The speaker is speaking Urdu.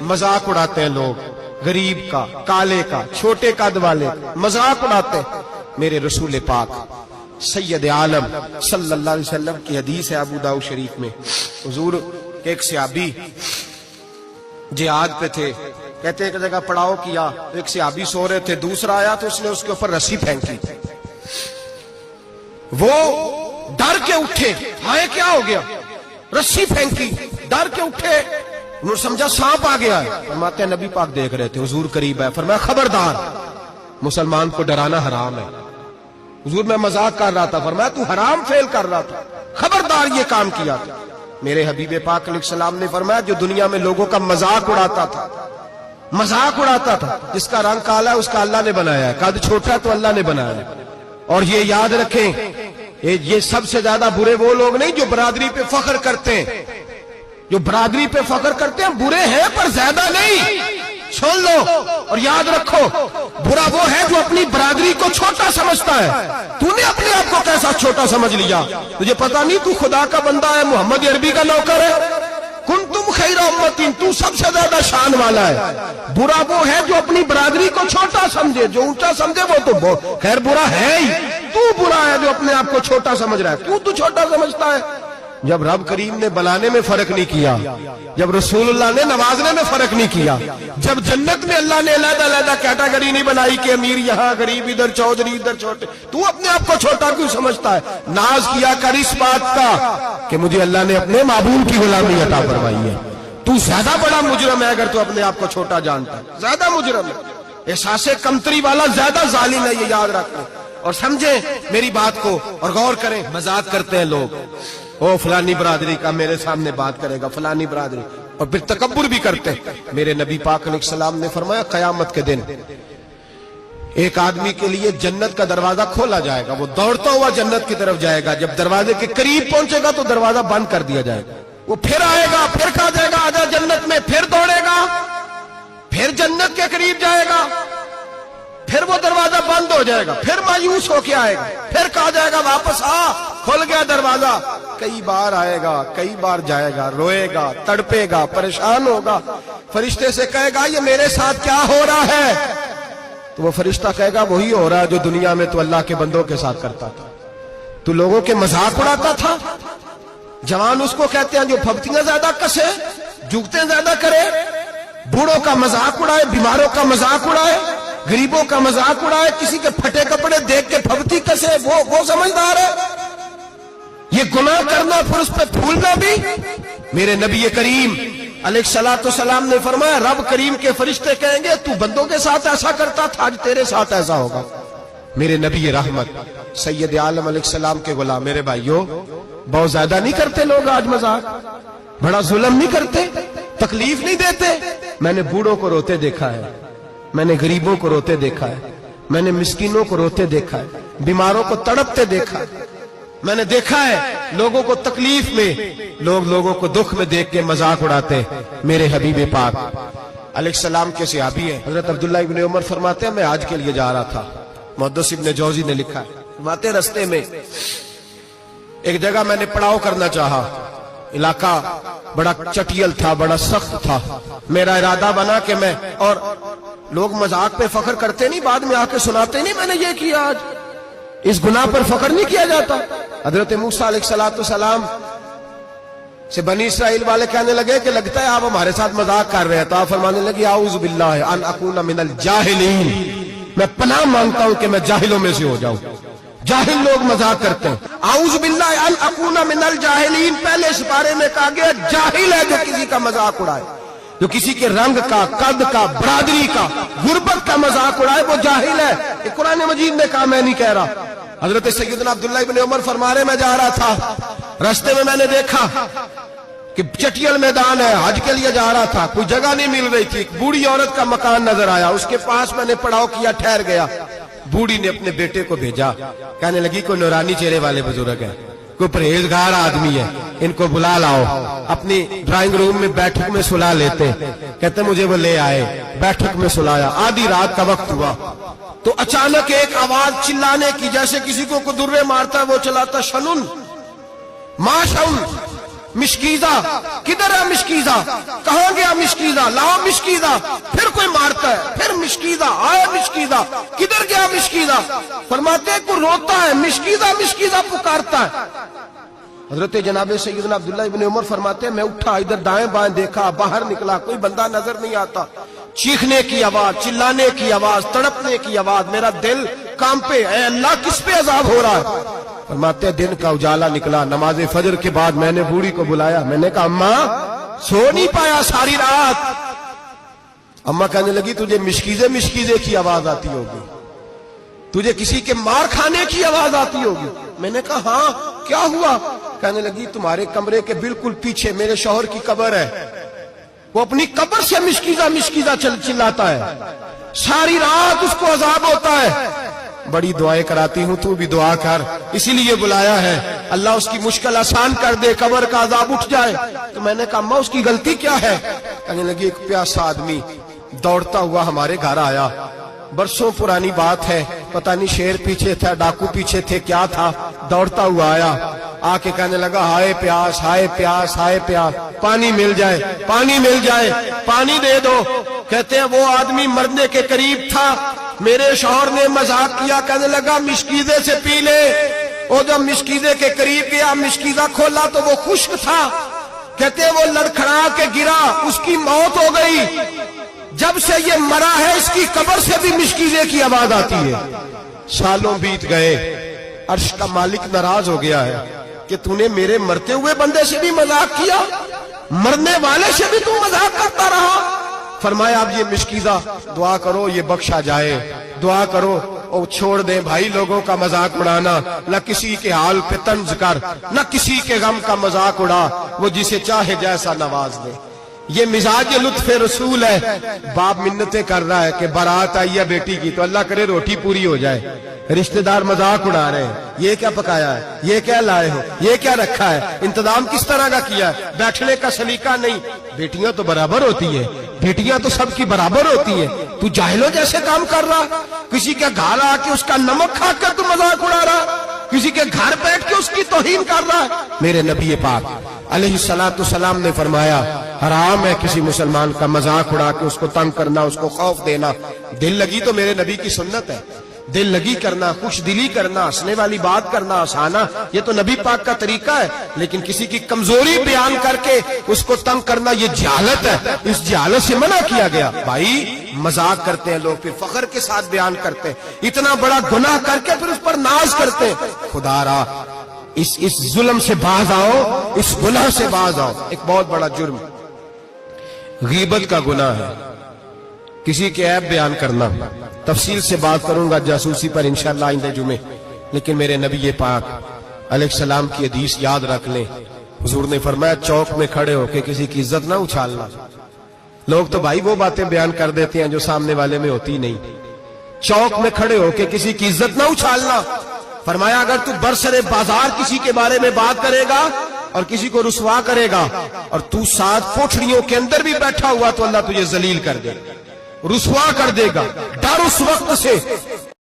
مذاق اڑاتے ہیں لوگ، غریب کا، کالے کا، چھوٹے قد والے کا مذاق اڑاتے ہیں۔ میرے رسول پاک سید عالم صلی اللہ علیہ وسلم کی حدیث ہے ابو داؤد شریف میں، حضور کے ایک صحابی جہاد پہ تھے، کہتے ایک جگہ پڑاؤ کیا، ایک صحابی سو رہے تھے، دوسرا آیا تو اس نے اس کے اوپر رسی پھینکی، وہ ڈر کے اٹھے، ہائے کیا ہو گیا، رسی پھینکی، ڈر کے اٹھے، انہوں نے سمجھا سانپ آ گیا ہے، فرماتے ہیں نبی پاک دیکھ رہے تھے، حضور قریب ہے، فرمایا خبردار، مسلمان کو ڈرانا حرام ہے۔ حضور میں مذاق کر رہا تھا، فرمایا تو حرام فعل کر رہا تھا، خبردار یہ کام کیا تھا۔ میرے حبیب پاک علیہ السلام نے فرمایا جو دنیا میں لوگوں کا مذاق اڑاتا تھا، مذاق اڑاتا تھا، جس کا رنگ کالا ہے اس کا اللہ نے بنایا ہے، قد چھوٹا تو اللہ نے بنایا ہے۔ اور یہ یاد رکھیں، یہ سب سے زیادہ برے وہ لوگ نہیں جو برادری پہ فخر کرتے ہیں، جو برادری پہ فخر کرتے ہیں برے ہیں پر زیادہ نہیں، سن لو اور یاد رکھو، برا وہ ہے جو اپنی برادری کو چھوٹا سمجھتا ہے۔ تو نے اپنے آپ کو کیسا چھوٹا سمجھ لیا؟ تجھے پتا نہیں تو خدا کا بندہ ہے، محمد عربی کا نوکر ہے، کنتم خیر امتین، تو سب سے زیادہ شان والا ہے۔ برا وہ ہے جو اپنی برادری کو چھوٹا سمجھے، جو اونچا سمجھے وہ تو خیر برا ہے ہی، تو برا ہے جو اپنے آپ کو چھوٹا سمجھ رہا ہے۔ کیوں تو چھوٹا سمجھتا ہے؟ جب رب کریم نے بلانے میں فرق نہیں کیا، جب رسول اللہ نے نوازنے میں فرق نہیں کیا، جب جنت میں اللہ نے علیحدہ علیحدہ کیٹیگری نہیں بنائی کہ امیر یہاں، غریب ادھر، چودھری ادھر، چھوٹے، تو اپنے آپ کو چھوٹا کیوں سمجھتا ہے؟ ناز کیا کر اس بات کا کہ مجھے اللہ نے اپنے معبود کی غلامی عطا فرمائی ہے۔ تو زیادہ بڑا مجرم ہے اگر تو اپنے آپ کو چھوٹا جانتا ہے، زیادہ مجرم ہے، احساس کمتری والا زیادہ ظالم ہے، یہ یاد رکھیں اور سمجھیں میری بات کو اور غور کریں۔ مذاق کرتے ہیں لوگ، او فلانی برادری کا میرے سامنے بات کرے گا، فلانی برادری، اور پھر تکبر بھی کرتے ہیں۔ میرے نبی پاک علیہ السلام نے فرمایا قیامت کے دن ایک آدمی کے لیے جنت کا دروازہ کھولا جائے گا، وہ دوڑتا ہوا جنت کی طرف جائے گا، جب دروازے کے قریب پہنچے گا تو دروازہ بند کر دیا جائے گا، وہ پھر آئے گا، پھر کہا جائے گا آجا جنت میں، پھر دوڑے گا، پھر جنت کے قریب جائے گا، پھر وہ دروازہ بند ہو جائے گا، پھر مایوس ہو کے آئے گا، پھر کہا جائے گا واپس آ، کھل گیا دروازہ، کئی بار آئے گا، کئی بار جائے گا، روئے گا، تڑپے گا، پریشان ہوگا، فرشتے سے کہے گا یہ میرے ساتھ کیا ہو رہا ہے؟ تو وہ فرشتہ کہے گا وہی ہو رہا ہے جو دنیا میں تو اللہ کے بندوں کے ساتھ کرتا تھا، تو لوگوں کے مذاق اڑاتا تھا۔ جوان اس کو کہتے ہیں جو پھپتیاں زیادہ کسے، جھکتے زیادہ کرے، بوڑھوں کا مذاق اڑائے، بیماروں کا مذاق اڑائے، غریبوں کا مذاق اڑائے، کسی کے پھٹے کپڑے دیکھ کے پھپتی کسے، وہ سمجھدار ہے؟ یہ گناہ کرنا پھر اس پہ پھولنا بھی۔ میرے نبی کریم علیہ الصلوۃ والسلام نے فرمایا رب کریم کے فرشتے کہیں گے تو بندوں کے ساتھ ایسا کرتا تھا، آج تیرے ساتھ ایسا ہوگا۔ میرے نبی رحمت سید عالم علیہ السلام کے غلام، میرے بھائیوں بہت زیادہ نہیں کرتے لوگ آج مذاق؟ بڑا ظلم نہیں کرتے؟ تکلیف نہیں دیتے؟ میں نے بوڑھوں کو روتے دیکھا ہے، میں نے غریبوں کو روتے دیکھا ہے، میں نے مسکینوں کو روتے دیکھا ہے، بیماروں کو تڑپتے دیکھا ہے، میں نے دیکھا ہے لوگوں کو تکلیف میں، لوگوں کو دکھ میں دیکھ کے مذاق اڑاتے۔ میرے حبیب پاک علیہ السلام کے صحابی ہیں حضرت عبداللہ ابن عمر فرماتے ہیں میں حج کے لیے جا رہا تھا، محدث ابن جوزی نے لکھا ہے، فرماتے رستے میں ایک جگہ میں نے پڑاؤ کرنا چاہا، علاقہ بڑا چٹیل تھا، بڑا سخت تھا، میرا ارادہ بنا کہ میں، اور لوگ مذاق پہ فخر کرتے نہیں، بعد میں آ کے سناتے نہیں میں نے یہ کیا، آج اس گناہ پر فخر نہیں کیا جاتا۔ حضرت موسیٰ علیہ السلام سے بنی اسرائیل والے کہنے لگے کہ لگتا ہے آپ ہمارے ساتھ مذاق کر رہے ہیں، تو آپ فرمانے لگے اعوذ باللہ ان اکون من الجاہلین، میں پناہ مانگتا ہوں کہ میں جاہلوں میں سے ہو جاؤں۔ جاہل لوگ مذاق کرتے ہیں، اعوذ باللہ ان اکون من الجاہلین، پہلے اس بارے میں کہا گیا جاہل ہے جو کسی کا مذاق اڑائے، جو کسی کے رنگ کا، قد کا، برادری کا، غربت کا مذاق اڑائے وہ جاہل ہے۔ یہ قرآن مجید نے کہا، میں نہیں کہہ رہا۔ حضرت سیدنا عبداللہ ابن عمر فرما رہے میں جا رہا تھا، راستے میں نے دیکھا کہ چٹیل میدان ہے، حج کے لیے جا رہا تھا، کوئی جگہ نہیں مل رہی تھی، ایک بوڑھی عورت کا مکان نظر آیا، اس کے پاس میں نے پڑاؤ کیا، ٹھہر گیا۔ بوڑھی نے اپنے بیٹے کو بھیجا، کہنے لگی کوئی نورانی چہرے والے بزرگ ہے، کوئی پرہیزگار آدمی ہے، ان کو بلا لاؤ۔ اپنی ڈرائنگ روم میں بیٹھک میں سلا لیتے، کہتے مجھے وہ لے آئے، بیٹھک میں سلایا، آدھی رات کا وقت ہوا تو اچانک ایک آواز چلانے کی، جیسے کسی کو درے مارتا ہے وہ چلاتا، شنن ما شن، مشکیزہ کدھر ہے مشکیزہ؟ کہاں گیا مشکیزہ؟ لاؤ مشکیزہ۔ پھر کوئی مارتا ہے، پھر مشکیزہ آیا مشکیزہ، کدھر گیا مشکیزہ؟ فرماتے ہیں کوئی روتا ہے، مشکیزہ مشکیزہ پکارتا ہے۔ حضرت جناب سیدنا عبداللہ ابن عمر فرماتے ہیں میں اٹھا، ادھر دائیں بائیں دیکھا، باہر نکلا، کوئی بندہ نظر نہیں آتا۔ چیخنے کی آواز، چلانے کی آواز، تڑپنے کی آواز، میرا دل کانپے، اے اللہ کس پہ عذاب ہو رہا ہے؟ فرماتے ہیں دن کا اجالا نکلا، نماز فجر کے بعد میں نے بوڑھی کو بلایا، میں نے کہا اماں سو نہیں پایا ساری رات؟ اماں کہنے لگی تجھے مشکیزے کی آواز آتی ہوگی، تجھے کسی کے مار کھانے کی آواز آتی ہوگی۔ میں نے کہا ہاں کیا ہوا؟ کہنے لگی تمہارے کمرے کے بالکل پیچھے میرے شوہر کی قبر ہے، وہ اپنی قبر سے مشکیزہ چلاتا ہے، ساری رات اس کو عذاب ہوتا ہے۔ بڑی دعائیں کراتی ہوں، تو بھی دعا کر، اسی لیے بلایا ہے، اللہ اس کی مشکل آسان کر دے، قبر کا عذاب اٹھ جائے۔ تو میں نے کہا اماں اس کی غلطی کیا ہے؟ کہنے لگی ایک پیاسا آدمی دوڑتا ہوا ہمارے گھر آیا، برسوں پرانی بات ہے، پتہ نہیں شیر پیچھے تھا، ڈاکو پیچھے تھے، کیا تھا، دوڑتا ہوا آیا، آ کے کہنے لگا ہائے پیاس ہائے پیاس ہائے پیاس، پانی مل جائے پانی مل جائے، پانی دے دو۔ کہتے ہیں وہ آدمی مرنے کے قریب تھا، میرے شوہر نے مذاق کیا، کہنے لگا مشکیزے سے پی لے۔ وہ جب مشکیزے کے قریب گیا، مشکیزہ کھولا تو وہ خشک تھا۔ کہتے ہیں وہ لڑکھڑا کے گرا، اس کی موت ہو گئی۔ جب سے یہ مرا ہے اس کی قبر سے بھی مشکیزے کی آواز آتی ہے۔ سالوں بیت گئے، عرش کا مالک ناراض ہو گیا ہے کہ تو نے میرے مرتے ہوئے بندے سے بھی مذاق کیا، مرنے والے سے بھی تو مذاق کرتا رہا۔ فرمایا اب یہ مشکیزہ دعا کرو یہ بخشا جائے، دعا کرو اور چھوڑ دیں بھائی لوگوں کا مذاق اڑانا، نہ کسی کے حال پہ طنز کر، نہ کسی کے غم کا مذاق اڑا، وہ جسے چاہے جیسا نواز دے۔ یہ مزاج لطف رسول ہے۔ باپ منتیں کر رہا ہے کہ بارات آئی ہے بیٹی کی تو اللہ کرے روٹی پوری ہو جائے، رشتہ دار مذاق اڑا رہے ہیں، یہ کیا پکایا ہے، یہ کیا لائے ہو، یہ کیا رکھا ہے، انتظام کس طرح کا کیا ہے، بیٹھنے کا سلیقہ نہیں۔ بیٹیاں تو برابر ہوتی ہے، بیٹیاں تو سب کی برابر ہوتی ہے، تو جاہلوں جیسے کام کر رہا، کسی کے گھر آ کے اس کا نمک کھا کر تو مذاق اڑا رہا، کسی کے گھر بیٹھ کے اس کی توہین کر رہا ہے۔ میرے نبی پاک علیہ السلام نے فرمایا حرام ہے کسی مسلمان کا مذاق اڑا کے اس کو تنگ کرنا، اس کو خوف دینا۔ دل لگی تو میرے نبی کی سنت ہے، دل لگی کرنا، خوش دلی کرنا، ہنسنے والی بات کرنا، ہنسانا، یہ تو نبی پاک کا طریقہ ہے۔ لیکن کسی کی کمزوری بیان کر کے اس کو تنگ کرنا یہ جہالت ہے، اس جہالت سے منع کیا گیا۔ بھائی مذاق کرتے ہیں لوگ، پھر فخر کے ساتھ بیان کرتے ہیں، اتنا بڑا گناہ کر کے پھر اس پر ناز کرتے ہیں۔ خدا را اس ظلم سے باز آؤ، اس گناہ سے باز آؤ۔ ایک بہت بڑا جرم غیبت کا گناہ ہے، کسی کے عیب بیان کرنا۔ تفصیل سے بات کروں گا جاسوسی پر انشاءاللہ آئندہ جمعے، لیکن میرے نبی پاک علیہ السلام کی حدیث یاد رکھ لیں۔ حضور نے فرمایا چوک میں کھڑے ہو کے کسی کی عزت نہ اچھالنا۔ لوگ تو بھائی وہ باتیں بیان کر دیتے ہیں جو سامنے والے میں ہوتی نہیں۔ چوک میں کھڑے ہو کے کسی کی عزت نہ اچھالنا۔ فرمایا اگر تو برسر بازار کسی کے بارے میں بات کرے گا اور کسی کو رسوا کرے گا اور تو 7 کوٹھڑیوں کے اندر بھی بیٹھا ہوا تو اللہ تجھے ذلیل کر دے، رسوا کر دے گا۔ ڈر اس وقت سے